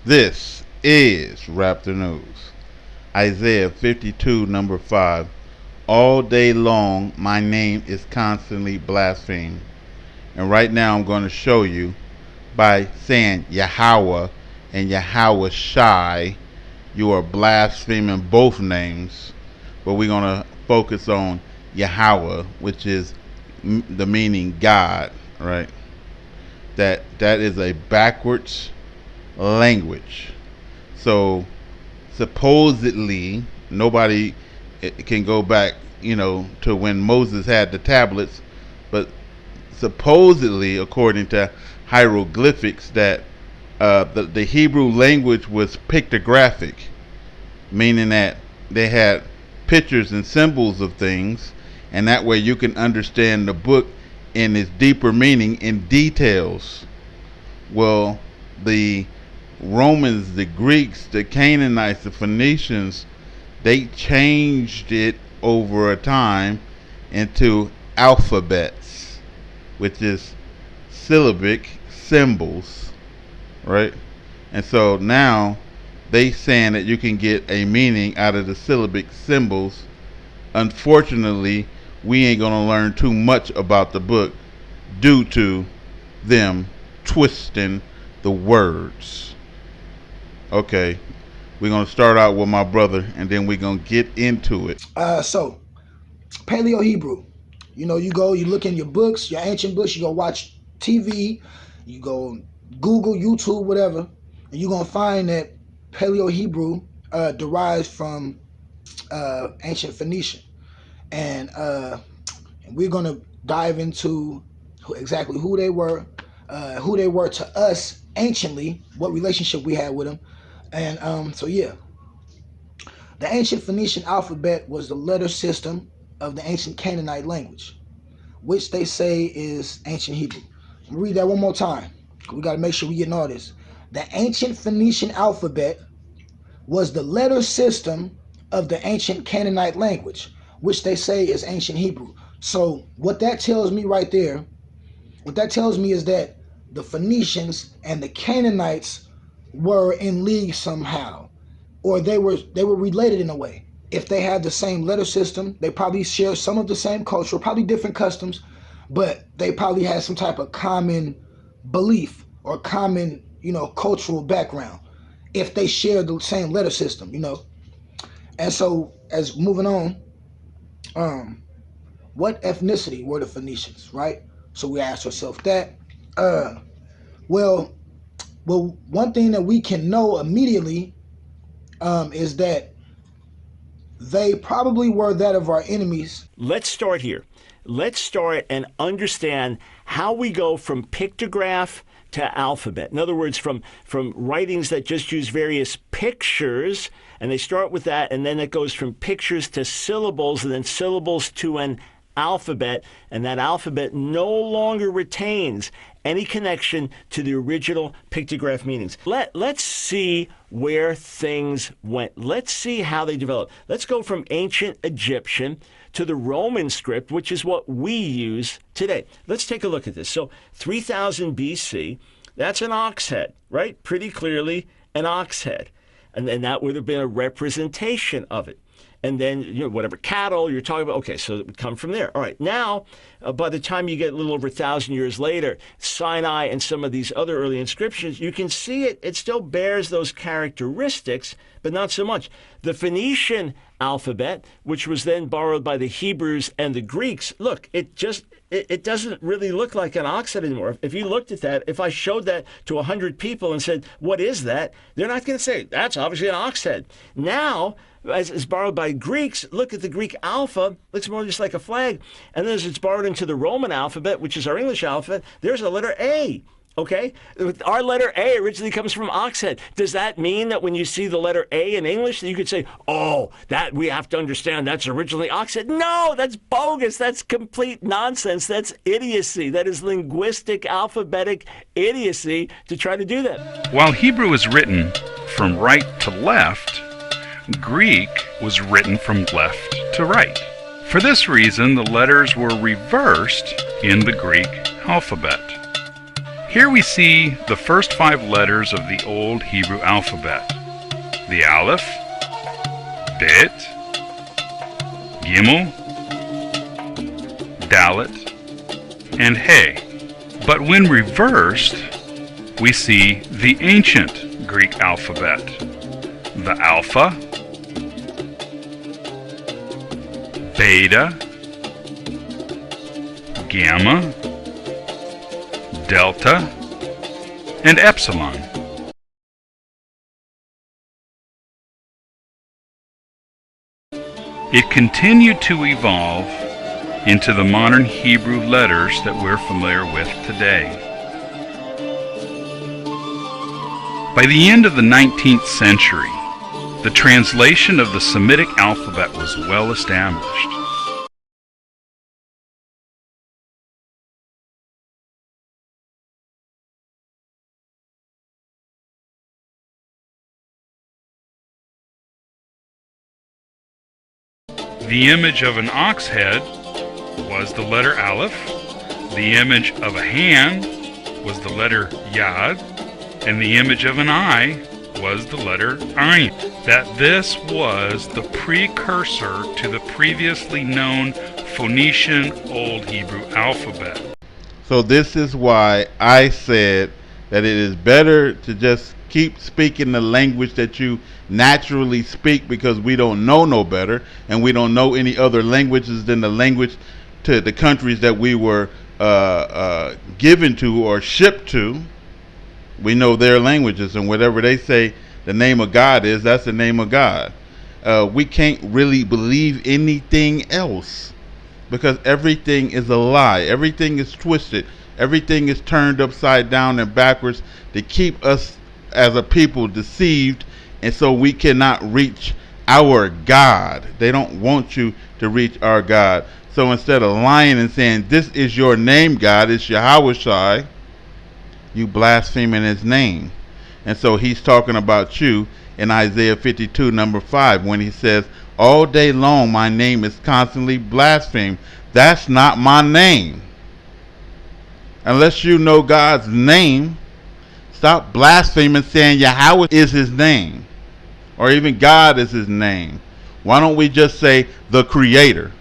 This is Raptor News. Isaiah 52, number 5. All day long, my name is constantly blasphemed. And right now, I'm going to show you by saying Yahawah and Yahawah Shai, you are blaspheming both names. But we're going to focus on Yahawah, which is the meaning God, right? That is a backwards language. So supposedly nobody can go back, to when Moses had the tablets, but supposedly, according to hieroglyphics, that the Hebrew language was pictographic, meaning that they had pictures and symbols of things, and that way you can understand the book in its deeper meaning in details. Well, the Romans, the Greeks, the Canaanites, the Phoenicians, they changed it over a time into alphabets, which is syllabic symbols, right? And so now they saying that you can get a meaning out of the syllabic symbols. Unfortunately, we ain't gonna learn too much about the book due to them twisting the words. Okay, we're gonna start out with my brother, and then we're gonna get into it. So Paleo Hebrew, you look in your books, your ancient books, you go watch TV, you go Google, YouTube, whatever, and you're gonna find that Paleo Hebrew derives from ancient Phoenician, and we're gonna dive into exactly who they were to us anciently, what relationship we had with them, and so yeah. The ancient Phoenician alphabet was the letter system of the ancient Canaanite language, which they say is ancient Hebrew. I'll read that one more time. We got to make sure we getting all this. The ancient Phoenician alphabet was the letter system of the ancient Canaanite language, which they say is ancient Hebrew. So what that tells me right there, is that the Phoenicians and the Canaanites were in league somehow, or they were related in a way. If they had the same letter system, they probably share some of the same culture, probably different customs, but they probably had some type of common belief or common, cultural background if they share the same letter system, And so, as moving on, what ethnicity were the Phoenicians, right? So we ask ourselves that. Well, one thing that we can know immediately is that they probably were that of our enemies. Let's start here. Let's start and understand how we go from pictograph to alphabet. In other words, from writings that just use various pictures, and they start with that, and then it goes from pictures to syllables, and then syllables to an alphabet, and that alphabet no longer retains any connection to the original pictograph meanings. Let's see where things went. Let's see how they developed. Let's go from ancient Egyptian to the Roman script, which is what we use today. Let's take a look at this. So 3000 BC, that's an ox head, right? Pretty clearly an ox head. And then that would have been a representation of it. And then, whatever cattle you're talking about, okay, so it would come from there. All right, now, by the time you get a little over 1,000 years later, Sinai and some of these other early inscriptions, you can see it still bears those characteristics, but not so much. The Phoenician alphabet, which was then borrowed by the Hebrews and the Greeks, look, it doesn't really look like an ox head anymore. If you looked at that, if I showed that to 100 people and said, what is that? They're not going to say, that's obviously an ox head. Now, as borrowed by Greeks, look at the Greek alpha, looks more just like a flag. And then as it's borrowed into the Roman alphabet, which is our English alphabet, there's a letter A. Okay? Our letter A originally comes from ox head. Does that mean that when you see the letter A in English, that you could say, oh, that we have to understand that's originally ox head? No, that's bogus. That's complete nonsense. That's idiocy. That is linguistic, alphabetic idiocy to try to do that. While Hebrew is written from right to left, Greek was written from left to right. For this reason, the letters were reversed in the Greek alphabet. Here we see the first 5 letters of the Old Hebrew alphabet: the Aleph, Bet, Gimel, Dalet, and He. But when reversed, we see the ancient Greek alphabet: the Alpha, Beta, Gamma, Delta, and Epsilon. It continued to evolve into the modern Hebrew letters that we're familiar with today. By the end of the 19th century, the translation of the Semitic alphabet was well established. The image of an ox head was the letter Aleph. The image of a hand was the letter Yad. And the image of an eye was the letter Ayin. That this was the precursor to the previously known Phoenician Old Hebrew alphabet. So this is why I said that it is better to just keep speaking the language that you naturally speak, because we don't know no better, and we don't know any other languages than the language to the countries that we were given to or shipped to. We know their languages, and whatever they say the name of God is, that's the name of God. We can't really believe anything else, because everything is a lie. Everything is twisted. Everything is turned upside down and backwards to keep us as a people deceived, and so we cannot reach our God. They don't want you to reach our God. So instead of lying and saying, this is your name, God, it's Yahawah, you blaspheming his name. And so he's talking about you in Isaiah 52, number 5, when he says, all day long my name is constantly blasphemed. That's not my name. Unless you know God's name, stop blaspheming, saying Yahawah is his name, or even God is his name. Why don't we just say the Creator?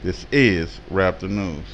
This is Raptor News.